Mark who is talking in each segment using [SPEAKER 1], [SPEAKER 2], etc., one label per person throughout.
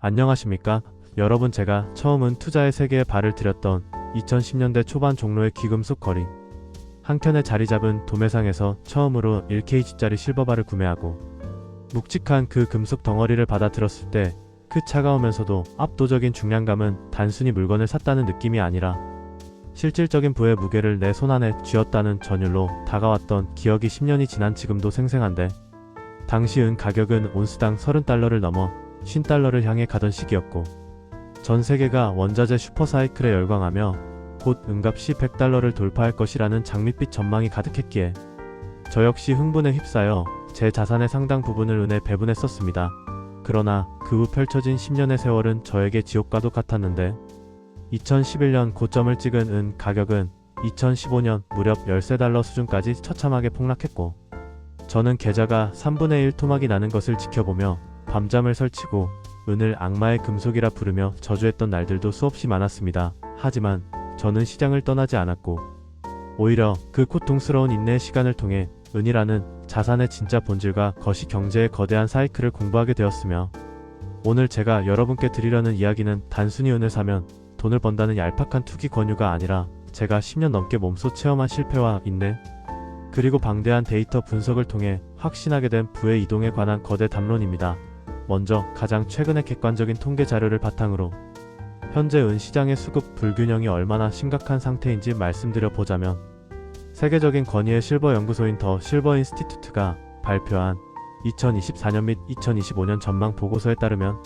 [SPEAKER 1] 안녕하십니까? 여러분, 제가 처음 은 투자의 세계에 발을 들였던 2010년대 초반 종로의 귀금속 거리 한 켠에 자리 잡은 도매상에서 처음으로 1kg짜리 실버바를 구매하고 묵직한 그 금속 덩어리를 받아 들었을 때 그 차가우면서도 압도적인 중량감은 단순히 물건을 샀다는 느낌이 아니라 실질적인 부의 무게를 내 손 안에 쥐었다는 전율로 다가왔던 기억이 10년이 지난 지금도 생생한데, 당시 은 가격은 온스당 30달러를 넘어 50달러를 향해 가던 시기였고, 전 세계가 원자재 슈퍼사이클에 열광하며 곧 은값이 100달러를 돌파할 것이라는 장밋빛 전망이 가득했기에 저 역시 흥분에 휩싸여 제 자산의 상당 부분을 은에 배분했었습니다. 그러나 그 후 펼쳐진 10년의 세월은 저에게 지옥과도 같았는데, 2011년 고점을 찍은 은 가격은 2015년 무렵 13달러 수준까지 처참하게 폭락했고, 저는 계좌가 3분의 1 토막이 나는 것을 지켜보며 밤잠을 설치고 은을 악마의 금속이라 부르며 저주했던 날들도 수없이 많았습니다. 하지만 저는 시장을 떠나지 않았고, 오히려 그 고통스러운 인내의 시간을 통해 은이라는 자산의 진짜 본질과 거시 경제의 거대한 사이클을 공부하게 되었으며, 오늘 제가 여러분께 드리려는 이야기는 단순히 은을 사면 돈을 번다는 얄팍한 투기 권유가 아니라 제가 10년 넘게 몸소 체험한 실패와 인내, 그리고 방대한 데이터 분석을 통해 확신하게 된 부의 이동에 관한 거대 담론입니다. 먼저 가장 최근의 객관적인 통계 자료를 바탕으로 현재 은 시장의 수급 불균형이 얼마나 심각한 상태인지 말씀드려 보자면, 세계적인 권위의 실버 연구소인 더 실버 인스티튜트가 발표한 2024년 및 2025년 전망 보고서에 따르면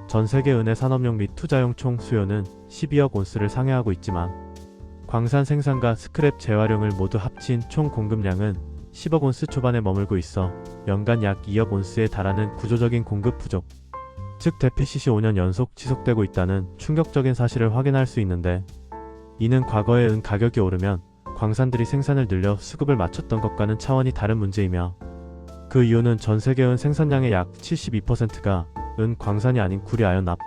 [SPEAKER 1] 전 세계 은의 산업용 및 투자용 총 수요는 12억 온스를 상회하고 있지만, 광산 생산과 스크랩 재활용을 모두 합친 총 공급량은 10억 온스 초반에 머물고 있어 연간 약 2억 온스에 달하는 구조적인 공급 부족, 즉 데피시시 5년 연속 지속되고 있다는 충격적인 사실을 확인할 수 있는데, 이는 과거에 은 가격이 오르면 광산들이 생산을 늘려 수급을 맞췄던 것과는 차원이 다른 문제이며, 그 이유는 전 세계 은 생산량의 약 72%가 은 광산이 아닌 구리 아연 납,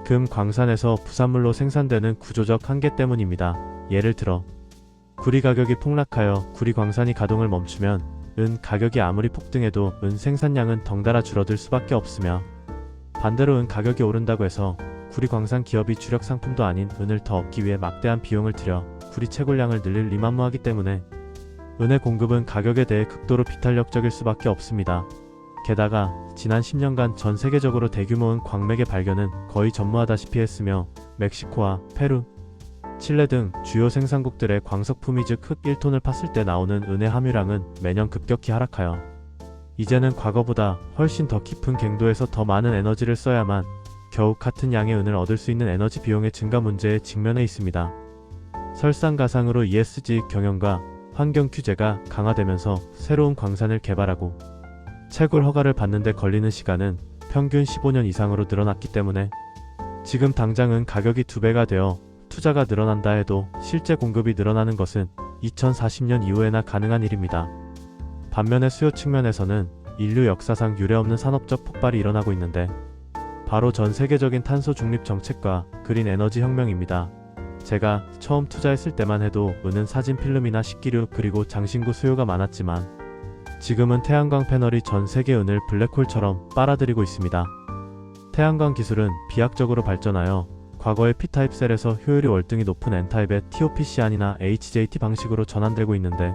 [SPEAKER 1] 금 광산에서 부산물로 생산되는 구조적 한계 때문입니다. 예를 들어 구리 가격이 폭락하여 구리 광산이 가동을 멈추면 은 가격이 아무리 폭등해도 은 생산량은 덩달아 줄어들 수밖에 없으며, 반대로 은 가격이 오른다고 해서 구리 광산 기업이 주력 상품도 아닌 은을 더 얻기 위해 막대한 비용을 들여 구리 채굴량을 늘릴 리만무하기 때문에 은의 공급은 가격에 대해 극도로 비탄력적일 수밖에 없습니다. 게다가 지난 10년간 전 세계적으로 대규모 은 광맥의 발견은 거의 전무하다시피 했으며, 멕시코와 페루, 칠레 등 주요 생산국들의 광석품이 즉 흙 1톤을 팠을 때 나오는 은의 함유량은 매년 급격히 하락하여 이제는 과거보다 훨씬 더 깊은 갱도에서 더 많은 에너지를 써야만 겨우 같은 양의 은을 얻을 수 있는 에너지 비용의 증가 문제에 직면해 있습니다. 설상가상으로 ESG 경영과 환경 규제가 강화되면서 새로운 광산을 개발하고 채굴 허가를 받는 데 걸리는 시간은 평균 15년 이상으로 늘어났기 때문에 지금 당장은 가격이 2배가 되어 투자가 늘어난다 해도 실제 공급이 늘어나는 것은 2040년 이후에나 가능한 일입니다. 반면에 수요 측면에서는 인류 역사상 유례없는 산업적 폭발이 일어나고 있는데, 바로 전 세계적인 탄소 중립 정책과 그린 에너지 혁명입니다. 제가 처음 투자했을 때만 해도 은은 사진 필름이나 식기류 그리고 장신구 수요가 많았지만, 지금은 태양광 패널이 전 세계 은을 블랙홀처럼 빨아들이고 있습니다. 태양광 기술은 비약적으로 발전하여 과거의 P타입 셀에서 효율이 월등히 높은 N타입의 TOPCI나 HJT 방식으로 전환되고 있는데,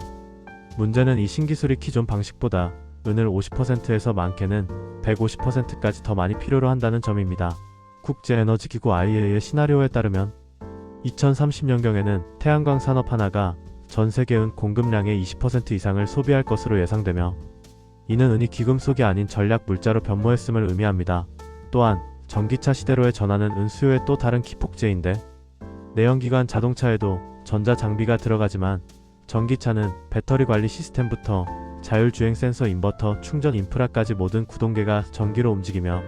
[SPEAKER 1] 문제는 이 신기술이 기존 방식보다 은을 50%에서 많게는 150%까지 더 많이 필요로 한다는 점입니다. 국제에너지기구 IEA의 시나리오에 따르면 2030년경에는 태양광 산업 하나가 전 세계 은 공급량의 20% 이상을 소비할 것으로 예상되며, 이는 은이 귀금속이 아닌 전략 물자로 변모했음을 의미합니다. 또한 전기차 시대로의 전환은 은 수요의 또 다른 기폭제인데, 내연기관 자동차에도 전자장비가 들어가지만 전기차는 배터리 관리 시스템부터 자율주행 센서 인버터 충전 인프라까지 모든 구동계가 전기로 움직이며,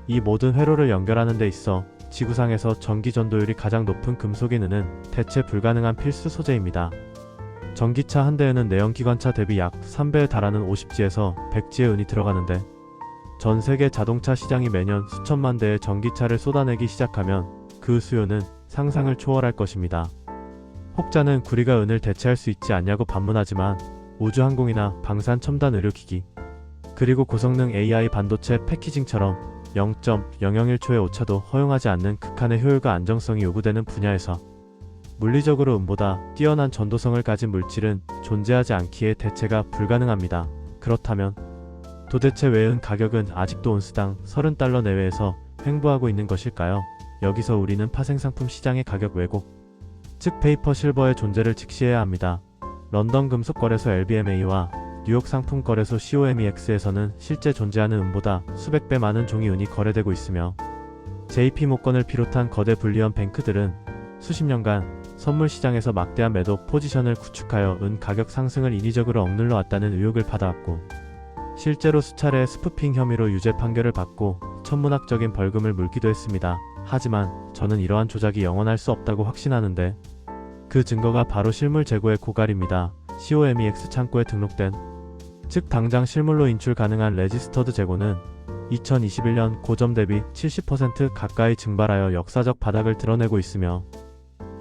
[SPEAKER 1] 이 모든 회로를 연결하는 데 있어 지구상에서 전기 전도율이 가장 높은 금속인 은은 대체 불가능한 필수 소재입니다. 전기차 한 대에는 내연기관차 대비 약 3배에 달하는 50G에서 100G의 은이 들어가는데, 전 세계 자동차 시장이 매년 수천만 대의 전기차를 쏟아내기 시작하면 그 수요는 상상을 초월할 것입니다. 혹자는 구리가 은을 대체할 수 있지 않냐고 반문하지만, 우주항공이나 방산 첨단 의료기기, 그리고 고성능 AI 반도체 패키징처럼 0.001초의 오차도 허용하지 않는 극한의 효율과 안정성이 요구되는 분야에서 물리적으로 은보다 뛰어난 전도성을 가진 물질은 존재하지 않기에 대체가 불가능합니다. 그렇다면 도대체 왜 은 가격은 아직도 온스당 30달러 내외에서 횡보하고 있는 것일까요? 여기서 우리는 파생상품 시장의 가격 왜곡, 즉 페이퍼 실버의 존재를 직시해야 합니다. 런던 금속거래소 LBMA와 뉴욕 상품거래소 COMEX에서는 실제 존재하는 은보다 수백 배 많은 종이 은이 거래되고 있으며 JP모건을 비롯한 거대 불리언 뱅크들은 수십 년간 선물 시장에서 막대한 매도 포지션을 구축하여 은 가격 상승을 인위적으로 억눌러 왔다는 의혹을 받아왔고, 실제로 수차례 스푸핑 혐의로 유죄 판결을 받고 천문학적인 벌금을 물기도 했습니다. 하지만 저는 이러한 조작이 영원할 수 없다고 확신하는데, 그 증거가 바로 실물 재고의 고갈입니다. COMEX 창고에 등록된, 즉 당장 실물로 인출 가능한 레지스터드 재고는 2021년 고점 대비 70% 가까이 증발하여 역사적 바닥을 드러내고 있으며,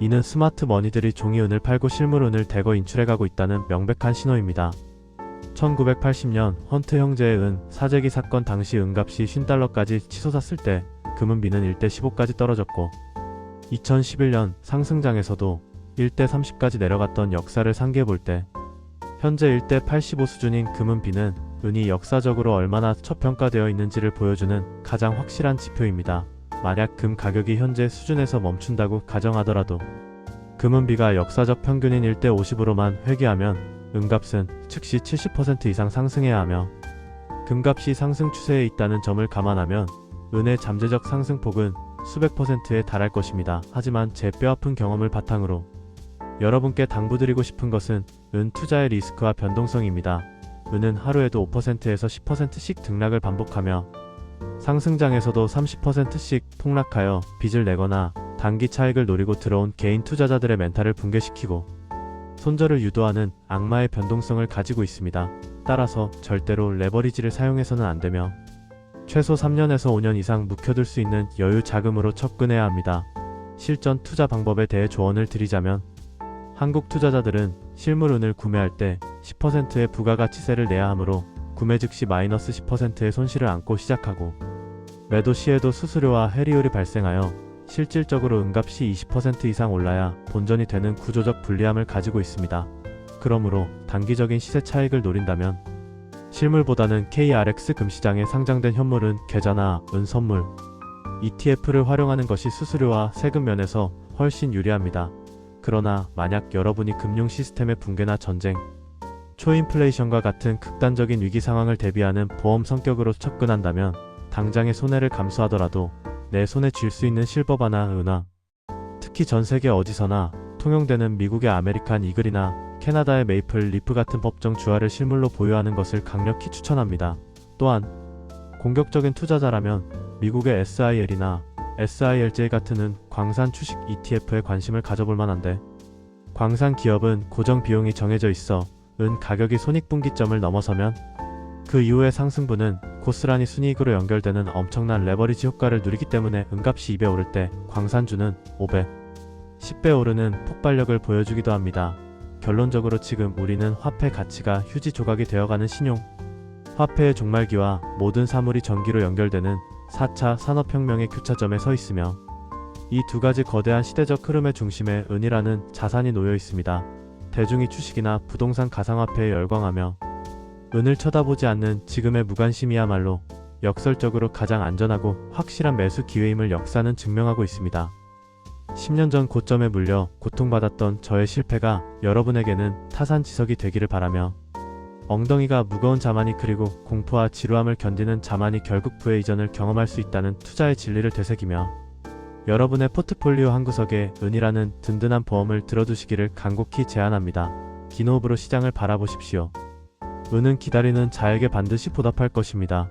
[SPEAKER 1] 이는 스마트 머니들이 종이 은을 팔고 실물 은을 대거 인출해가고 있다는 명백한 신호입니다. 1980년 헌트 형제의 은 사재기 사건 당시 은값이 50달러까지 치솟았을 때 금은비는 1대 15까지 떨어졌고, 2011년 상승장에서도 1대 30까지 내려갔던 역사를 상기해볼 때 현재 1대 85 수준인 금은비는 은이 역사적으로 얼마나 저평가되어 있는지를 보여주는 가장 확실한 지표입니다. 만약 금 가격이 현재 수준에서 멈춘다고 가정하더라도 금은비가 역사적 평균인 1대 50으로만 회귀하면 은값은 즉시 70% 이상 상승해야 하며, 금값이 상승 추세에 있다는 점을 감안하면 은의 잠재적 상승폭은 수백 %에 달할 것입니다. 하지만 제 뼈아픈 경험을 바탕으로 여러분께 당부드리고 싶은 것은 은 투자의 리스크와 변동성입니다. 은은 하루에도 5%에서 10%씩 등락을 반복하며 상승장에서도 30%씩 폭락하여 빚을 내거나 단기 차익을 노리고 들어온 개인 투자자들의 멘탈을 붕괴시키고 손절을 유도하는 악마의 변동성을 가지고 있습니다. 따라서 절대로 레버리지를 사용해서는 안되며 최소 3년에서 5년 이상 묵혀둘 수 있는 여유 자금으로 접근해야 합니다. 실전 투자 방법에 대해 조언을 드리자면, 한국 투자자들은 실물 은을 구매할 때 10%의 부가가치세를 내야 하므로 구매 즉시 마이너스 10%의 손실을 안고 시작하고, 매도 시에도 수수료와 해리율이 발생하여 실질적으로 은값이 20% 이상 올라야 본전이 되는 구조적 불리함을 가지고 있습니다. 그러므로 단기적인 시세 차익을 노린다면 실물보다는 KRX 금시장에 상장된 현물은 계좌나 은 선물, ETF를 활용하는 것이 수수료와 세금 면에서 훨씬 유리합니다. 그러나 만약 여러분이 금융 시스템의 붕괴나 전쟁, 초인플레이션과 같은 극단적인 위기 상황을 대비하는 보험 성격으로 접근한다면 당장의 손해를 감수하더라도 내 손에 쥘 수 있는 실버바나 은화, 특히 전 세계 어디서나 통용되는 미국의 아메리칸 이글이나 캐나다의 메이플 리프 같은 법정 주화를 실물로 보유하는 것을 강력히 추천합니다. 또한 공격적인 투자자라면 미국의 SIL이나 SILJ 같은 광산 주식 ETF에 관심을 가져볼 만한데, 광산 기업은 고정 비용이 정해져 있어 은 가격이 손익분기점을 넘어서면 그 이후의 상승분은 고스란히 순이익으로 연결되는 엄청난 레버리지 효과를 누리기 때문에 은값이 2배 오를 때 광산주는 5배, 10배 오르는 폭발력을 보여주기도 합니다. 결론적으로 지금 우리는 화폐 가치가 휴지 조각이 되어가는 신용, 화폐의 종말기와 모든 사물이 전기로 연결되는 4차 산업혁명의 교차점에 서 있으며, 이 두 가지 거대한 시대적 흐름의 중심에 은이라는 자산이 놓여 있습니다. 대중이 주식이나 부동산 가상화폐에 열광하며 은을 쳐다보지 않는 지금의 무관심이야말로 역설적으로 가장 안전하고 확실한 매수 기회임을 역사는 증명하고 있습니다. 10년 전 고점에 물려 고통받았던 저의 실패가 여러분에게는 타산지석이 되기를 바라며, 엉덩이가 무거운 자만이 그리고 공포와 지루함을 견디는 자만이 결국 부의 이전을 경험할 수 있다는 투자의 진리를 되새기며, 여러분의 포트폴리오 한구석에 은이라는 든든한 보험을 들어두시기를 간곡히 제안합니다. 긴 호흡으로 시장을 바라보십시오. 은은 기다리는 자에게 반드시 보답할 것입니다.